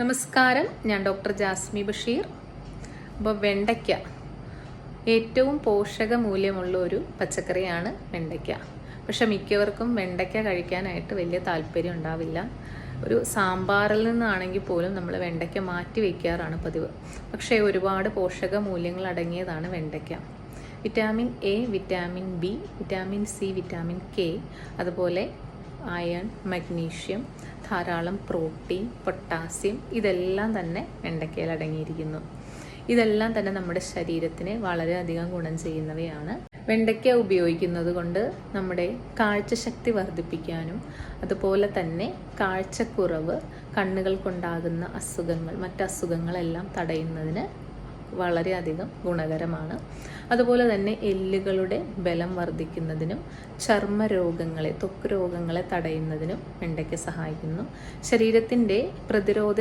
നമസ്കാരം, ഞാൻ ഡോക്ടർ ജാസ്മി ബഷീർ. അപ്പോൾ വെണ്ടയ്ക്ക ഏറ്റവും പോഷകമൂല്യമുള്ള ഒരു പച്ചക്കറിയാണ് വെണ്ടയ്ക്ക. പക്ഷെ മിക്കവർക്കും വെണ്ടയ്ക്ക കഴിക്കാനായിട്ട് വലിയ താല്പര്യം ഉണ്ടാവില്ല. ഒരു സാമ്പാറിൽ നിന്നാണെങ്കിൽ പോലും നമ്മൾ വെണ്ടയ്ക്ക മാറ്റി വയ്ക്കാറാണ് പതിവ്. പക്ഷേ ഒരുപാട് പോഷകമൂല്യങ്ങൾ അടങ്ങിയതാണ് വെണ്ടയ്ക്ക. Vitamin A, vitamin B, vitamin C, vitamin K, അതുപോലെ അയൺ, മഗ്നീഷ്യം, ധാരാളം പ്രോട്ടീൻ, പൊട്ടാസ്യം, ഇതെല്ലാം തന്നെ വെണ്ടയ്ക്കയിൽ അടങ്ങിയിരിക്കുന്നു. ഇതെല്ലാം തന്നെ നമ്മുടെ ശരീരത്തിന് വളരെയധികം ഗുണം ചെയ്യുന്നവയാണ്. വെണ്ടയ്ക്ക ഉപയോഗിക്കുന്നത് കൊണ്ട് നമ്മുടെ കാഴ്ചശക്തി വർദ്ധിപ്പിക്കാനും അതുപോലെ തന്നെ കാഴ്ചക്കുറവ്, കണ്ണുകൾക്കുണ്ടാകുന്ന അസുഖങ്ങൾ, മറ്റസുഖങ്ങളെല്ലാം തടയുന്നതിന് വളരെയധികം ഗുണകരമാണ്. അതുപോലെ തന്നെ എല്ലുകളുടെ ബലം വർദ്ധിക്കുന്നതിനും ചർമ്മരോഗങ്ങളെ, ത്വക്ക് രോഗങ്ങളെ തടയുന്നതിനും വെണ്ടയ്ക്ക സഹായിക്കുന്നു. ശരീരത്തിൻ്റെ പ്രതിരോധ